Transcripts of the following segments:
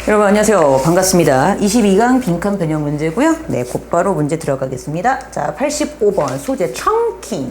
여러분 안녕하세요. 반갑습니다. 22강 빈칸 변형 문제고요. 네, 곧바로 문제 들어가겠습니다. 자, 85번 소재 chunking.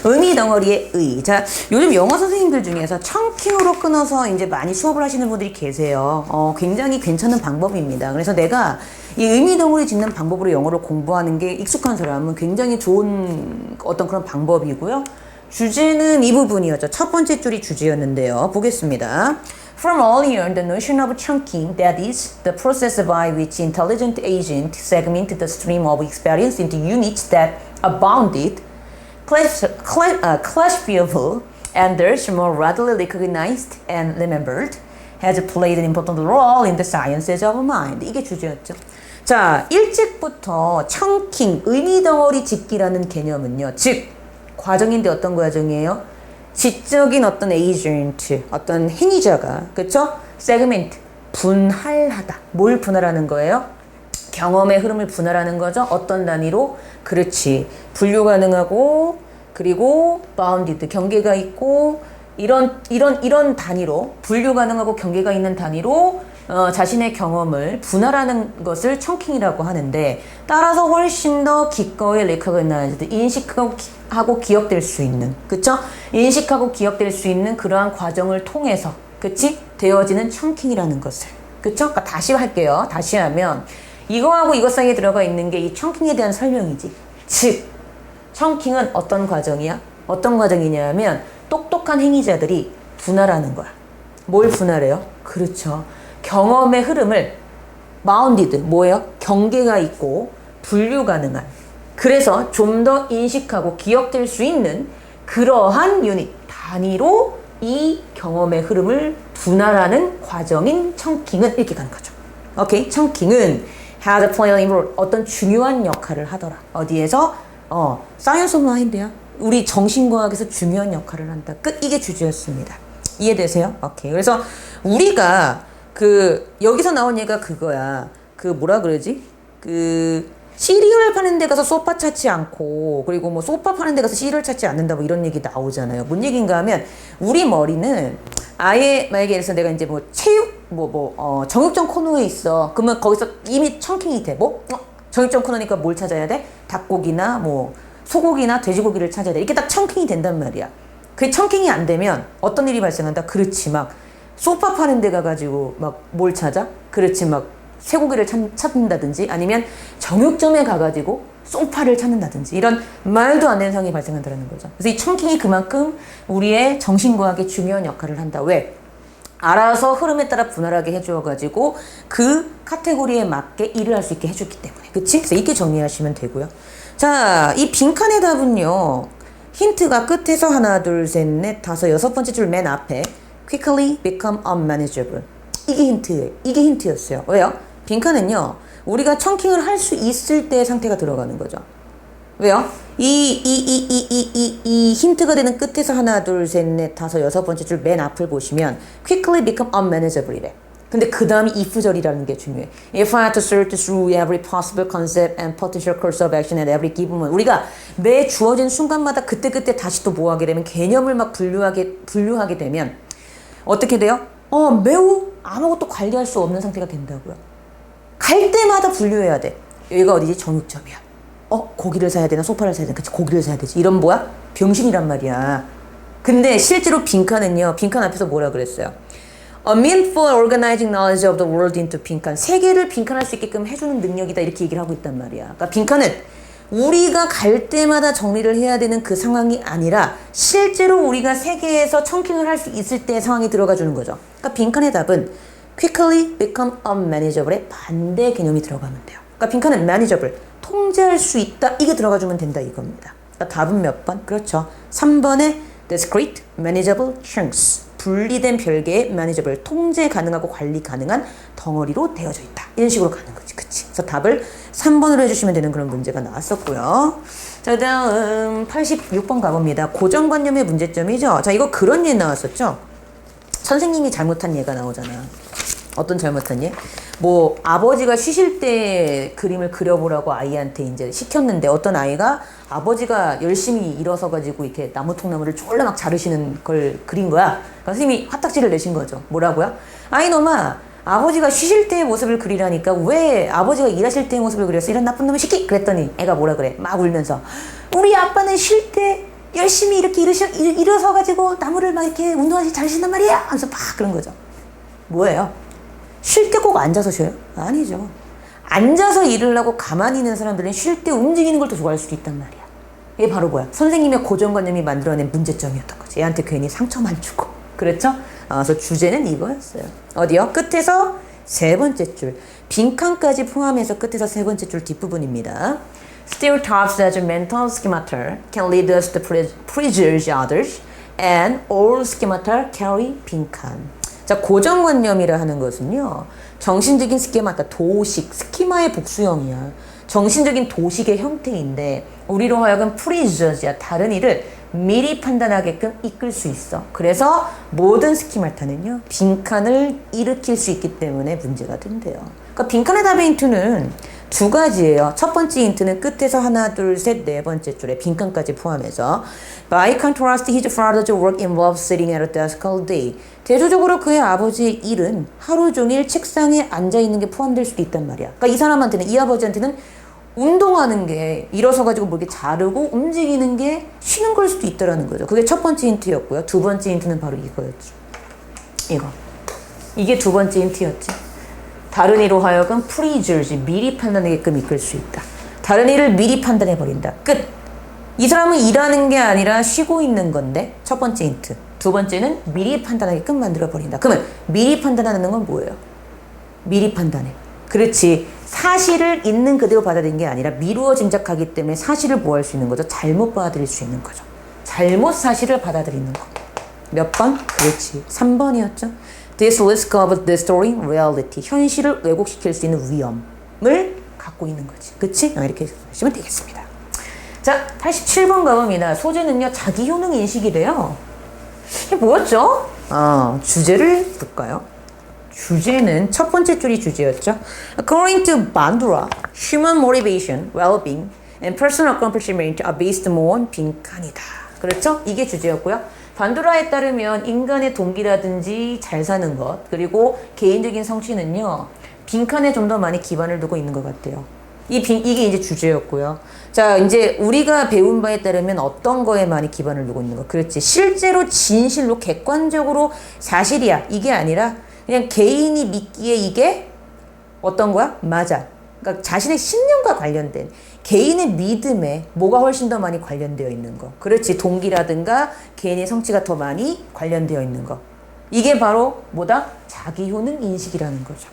의미 덩어리의 의. 자, 요즘 영어 선생님들 중에서 chunking으로 끊어서 이제 많이 수업을 하시는 분들이 계세요. 굉장히 괜찮은 방법입니다. 그래서 내가 이 의미 덩어리 짓는 방법으로 영어를 공부하는 게 익숙한 사람은 굉장히 좋은 어떤 그런 방법이고요. 주제는 이 부분이었죠. 첫 번째 줄이 주제였는데요. 보겠습니다. From earlier, the notion of chunking, that is, the process by which intelligent agents segment the stream of experience into units that are bounded, classifiable, and thus more readily recognized and remembered, has played an important role in the sciences of mind. 이게 주제였죠. 자, 일찍부터 chunking, 의미 덩어리 짓기라는 개념은요. 즉, 과정인데 어떤 과정이에요? 지적인 어떤 에이전트, 어떤 행위자가, 그쵸? 세그멘트, 분할하다. 뭘 분할하는 거예요? 경험의 흐름을 분할하는 거죠. 어떤 단위로? 그렇지. 분류 가능하고, 그리고 bounded, 경계가 있고, 이런 단위로, 분류 가능하고 경계가 있는 단위로 자신의 경험을 분할하는 것을 chunking이라고 하는데, 따라서 훨씬 더 기꺼이 recognized, 인식하고 기억될 수 있는, 그쵸? 인식하고 기억될 수 있는 그러한 과정을 통해서, 그치? 되어지는 chunking이라는 것을, 그쵸? 그러니까 다시 할게요. 다시 하면, 이거하고 이것 사이에 들어가 있는 게 이 chunking에 대한 설명이지. 즉, chunking은 어떤 과정이야? 어떤 과정이냐면, 똑똑한 행위자들이 분할하는 거야. 뭘 분할해요? 그렇죠. 경험의 흐름을 bounded, 뭐예요? 경계가 있고 분류 가능한, 그래서 좀 더 인식하고 기억될 수 있는 그러한 유닛, 단위로 이 경험의 흐름을 분할하는 과정인 chunking은 이렇게 가는 거죠. 오케이? chunking은 has played a role, 어떤 중요한 역할을 하더라. 어디에서? science of mind야. 우리 정신과학에서 중요한 역할을 한다. 끝. 이게 주제였습니다. 이해되세요? 오케이. 그래서 우리가 여기서 나온 얘가 그거야. 뭐라 그러지? 시리얼 파는 데 가서 소파 찾지 않고, 그리고 뭐 소파 파는 데 가서 시리얼 찾지 않는다, 뭐 이런 얘기 나오잖아요. 뭔 얘기인가 하면, 우리 머리는 아예, 만약에 예를 들어서 내가 이제 뭐 체육, 정육점 코너에 있어. 그러면 거기서 이미 chunking이 돼. 정육점 코너니까 뭘 찾아야 돼? 닭고기나 소고기나 돼지고기를 찾아야 돼. 이렇게 딱 chunking이 된단 말이야. 그게 chunking이 안 되면 어떤 일이 발생한다? 그렇지, 막 소파 파는 데 가가지고 막 뭘 찾아? 그렇지, 막 쇠고기를 찾는다든지, 아니면 정육점에 가가지고 소파를 찾는다든지, 이런 말도 안 되는 상황이 발생한다는 거죠. 그래서 이 chunking이 그만큼 우리의 정신과학에 중요한 역할을 한다. 왜? 알아서 흐름에 따라 분할하게 해주어가지고 그 카테고리에 맞게 일을 할 수 있게 해줬기 때문에. 그치? 그래서 이렇게 정리하시면 되고요. 자, 이 빈칸의 답은요. 힌트가 끝에서 하나, 둘, 셋, 넷, 다섯, 여섯 번째 줄 맨 앞에 quickly become unmanageable. 이게 힌트였어요. 왜요? 빈칸은요. 우리가 chunking을 할 수 있을 때의 상태가 들어가는 거죠. 왜요? 이 힌트가 되는 끝에서 하나, 둘, 셋, 넷, 다섯, 여섯 번째 줄 맨 앞을 보시면 quickly become unmanageable이래. 근데 그 다음이 if절이라는 게 중요해. If I had to search through every possible concept and potential course of action at every given moment. 우리가 매 주어진 순간마다 그때그때 다시 또 뭐 하게 되면, 개념을 막 분류하게 되면 어떻게 돼요? 매우 아무것도 관리할 수 없는 상태가 된다고요. 갈 때마다 분류해야 돼. 여기가 어디지? 정육점이야. 고기를 사야 되나? 소파를 사야 되나? 그치, 고기를 사야 되지. 이런 뭐야? 병신이란 말이야. 근데 실제로 빈칸은요. 빈칸 앞에서 뭐라 그랬어요? A mean for organizing knowledge of the world into 빈칸. 세계를 빈칸할 수 있게끔 해주는 능력이다. 이렇게 얘기를 하고 있단 말이야. 그러니까 빈칸은 우리가 갈 때마다 정리를 해야 되는 그 상황이 아니라 실제로 우리가 세계에서 chunking을 할 수 있을 때의 상황이 들어가 주는 거죠. 그러니까 빈칸의 답은 quickly become unmanageable의 반대 개념이 들어가면 돼요. 그러니까 빈칸은 manageable, 통제할 수 있다. 이게 들어가 주면 된다 이겁니다. 그러니까 답은 몇 번? 그렇죠. 3번에 discrete, manageable chunks. 분리된 별개의 manageable, 통제 가능하고 관리 가능한 덩어리로 되어져 있다. 이런 식으로 가는 거지. 그치? 그래서 답을 3번으로 해주시면 되는 그런 문제가 나왔었고요. 자, 다음 86번 가봅니다. 고정관념의 문제점이죠. 자, 이거 그런 예 나왔었죠. 선생님이 잘못한 예가 나오잖아. 어떤 잘못한 예? 아버지가 쉬실 때 그림을 그려보라고 아이한테 이제 시켰는데, 어떤 아이가 아버지가 열심히 일어서 가지고 이렇게 나무 통나무를 졸라 막 자르시는 걸 그린 거야. 그러니까 선생님이 화딱지를 내신 거죠. 뭐라고요? 아이놈아, 아버지가 쉬실 때의 모습을 그리라니까 왜 아버지가 일하실 때의 모습을 그렸어? 이런 나쁜 놈의 새끼! 그랬더니 애가 뭐라 그래? 막 울면서 우리 아빠는 쉴 때 열심히 이렇게 일어서가지고 나무를 막 이렇게 운동하시 잘 신단 말이야! 하면서 막 그런 거죠. 뭐예요? 쉴 때 꼭 앉아서 쉬어요? 아니죠. 앉아서 일을 하고 가만히 있는 사람들은 쉴 때 움직이는 걸 더 좋아할 수도 있단 말이야. 이게 바로 뭐야? 선생님의 고정관념이 만들어낸 문제점이었던 거지. 얘한테 괜히 상처만 주고. 그렇죠? 그래서 주제는 이거였어요. 어디요? 끝에서 세 번째 줄. 빈칸까지 포함해서 끝에서 세 번째 줄 뒷부분입니다. Stereotypes as a mental schemata can lead us to prejudge others and all schemata carry 빈칸. 자, 고정관념이라 하는 것은요. 정신적인 스키마, 도식, 스키마의 복수형이야. 정신적인 도식의 형태인데 우리로 하여금 프리저지야. 다른 일을 미리 판단하게끔 이끌 수 있어. 그래서 모든 스키마타는요. 빈칸을 일으킬 수 있기 때문에 문제가 된대요. 그러니까 빈칸의 답의 힌트는 두 가지예요. 첫 번째 힌트는 끝에서 하나, 둘, 셋, 네 번째 줄에 빈칸까지 포함해서 By contrast, his father's work involves sitting at a desk all day. 대조적으로 그의 아버지의 일은 하루 종일 책상에 앉아있는 게 포함될 수도 있단 말이야. 그러니까 이 사람한테는, 이 아버지한테는 운동하는 게 일어서가지고 뭐 이렇게 자르고 움직이는 게 쉬는 걸 수도 있다라는 거죠. 그게 첫 번째 힌트였고요. 두 번째 힌트는 바로 이거였죠. 이거. 이게 두 번째 힌트였지. 다른 이로 하여금 프리저지, 미리 판단하게끔 이끌 수 있다. 다른 일을 미리 판단해버린다. 끝. 이 사람은 일하는 게 아니라 쉬고 있는 건데 첫 번째 힌트. 두 번째는 미리 판단하게끔 만들어버린다. 그러면 미리 판단하는 건 뭐예요? 미리 판단해. 그렇지. 사실을 있는 그대로 받아들이는 게 아니라 미루어 짐작하기 때문에 사실을 뭐 할 수 있는 거죠? 잘못 받아들일 수 있는 거죠. 잘못 사실을 받아들이는 거. 몇 번? 그렇지. 3번이었죠. This risk of distorting reality. 현실을 왜곡시킬 수 있는 위험을 갖고 있는 거지. 그치? 이렇게 하시면 되겠습니다. 자, 87번 가봅니다. 소재는요, 자기 효능 인식이래요. 이게 뭐였죠? 주제를 볼까요? 주제는 첫 번째 줄이 주제였죠. According to Bandura, human motivation, well-being, and personal accomplishment are based more on 빈칸이다. 그렇죠? 이게 주제였고요. 반두라에 따르면 인간의 동기라든지 잘 사는 것, 그리고 개인적인 성취는요, 빈칸에 좀 더 많이 기반을 두고 있는 것 같아요. 이게 이제 주제였고요. 자, 이제 우리가 배운 바에 따르면 어떤 거에 많이 기반을 두고 있는 거. 그렇지. 실제로 진실로 객관적으로 사실이야. 이게 아니라 그냥 개인이 믿기에 이게 어떤 거야? 맞아. 그러니까 자신의 신념과 관련된 개인의 믿음에 뭐가 훨씬 더 많이 관련되어 있는 거. 그렇지. 동기라든가 개인의 성취가 더 많이 관련되어 있는 거. 이게 바로 뭐다? 자기 효능 인식이라는 거죠.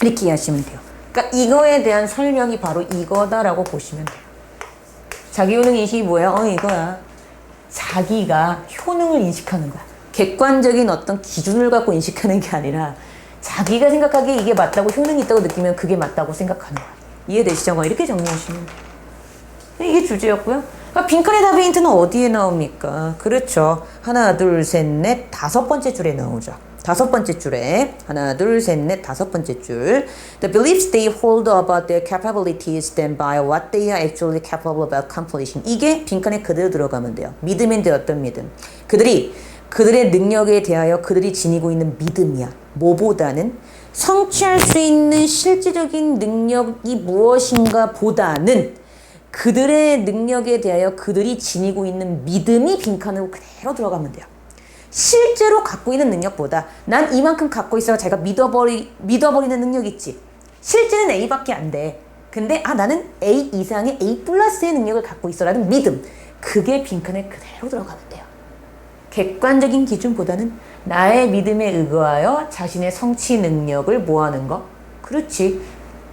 이렇게 이해하시면 돼요. 그러니까 이거에 대한 설명이 바로 이거다라고 보시면 돼요. 자기 효능 인식이 뭐야? 이거야. 자기가 효능을 인식하는 거야. 객관적인 어떤 기준을 갖고 인식하는 게 아니라 자기가 생각하기에 이게 맞다고 효능이 있다고 느끼면 그게 맞다고 생각하는 거야. 이해되시죠? 이렇게 정리하시면 돼요. 이게 주제였고요. 그러니까 빈칸의 답의 힌트는 어디에 나옵니까? 그렇죠. 하나, 둘, 셋, 넷, 다섯 번째 줄에 나오죠. 다섯 번째 줄에 하나, 둘, 셋, 넷, 다섯 번째 줄. The beliefs they hold about their capabilities stand by what they are actually capable of accomplishing. 이게 빈칸에 그대로 들어가면 돼요. 믿음인데 어떤 믿음? 그들의 능력에 대하여 그들이 지니고 있는 믿음이야. 뭐보다는 성취할 수 있는 실질적인 능력이 무엇인가 보다는 그들의 능력에 대하여 그들이 지니고 있는 믿음이 빈칸으로 그대로 들어가면 돼요. 실제로 갖고 있는 능력보다 난 이만큼 갖고 있어야 자기가 믿어버리는 능력이 있지. 실제는 A밖에 안 돼. 근데 나는 A 이상의 A 플러스의 능력을 갖고 있어라는 믿음. 그게 빈칸에 그대로 들어가면 돼요. 객관적인 기준보다는 나의 믿음에 의거하여 자신의 성취 능력을 뭐하는 거? 그렇지.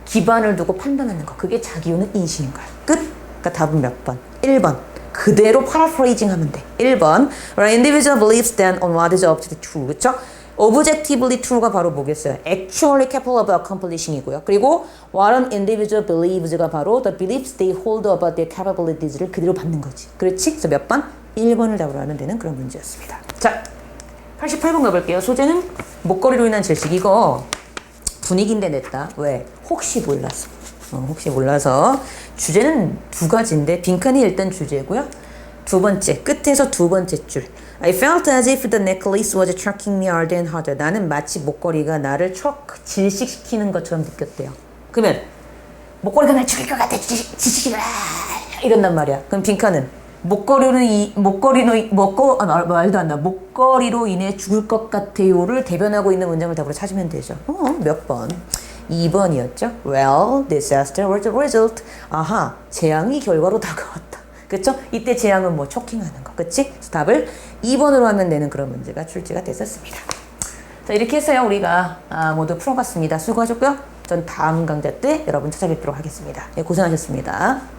기반을 두고 판단하는 거. 그게 자기효능 인식인 거야. 끝. 그러니까 답은 몇 번? 1번. 그대로 paraphrasing 하면 돼. 1번. An individual believes then on what is objectively true. 그쵸? objectively true가 바로 뭐겠어요? actually capable of accomplishing 이고요. 그리고 what an individual believes가 바로 the beliefs they hold about their capabilities를 그대로 받는 거지. 그렇지? 그래서 몇 번? 1번을 답으로 하는 데는 그런 문제였습니다. 자, 88번 가볼게요. 소재는 목걸이로 인한 질식. 이거 분위기인데 냈다. 왜? 혹시 몰라서. 혹시 몰라서. 주제는 두 가지인데 빈칸이 일단 주제고요. 두 번째, 끝에서 두 번째 줄. I felt as if the necklace was choking me harder and harder. 나는 마치 목걸이가 나를 질식시키는 것처럼 느꼈대요. 그러면 목걸이가 날 죽일 것 같아. 지식이라 이런단 말이야. 그럼 빈칸은 말도 안 나. 목걸이로 인해 죽을 것 같아요를 대변하고 있는 문장을 답으로 찾으면 되죠. 몇 번? 2번이었죠. Well, disaster was the result. 아하, 재앙이 결과로 다가왔다. 그쵸? 이때 재앙은 뭐 초킹하는 거. 그치? 그래서 답을 2번으로 하면 되는 그런 문제가 출제가 됐었습니다. 자, 이렇게 해서요, 우리가 모두 풀어봤습니다. 수고하셨고요. 전 다음 강좌 때 여러분 찾아뵙도록 하겠습니다. 네, 고생하셨습니다.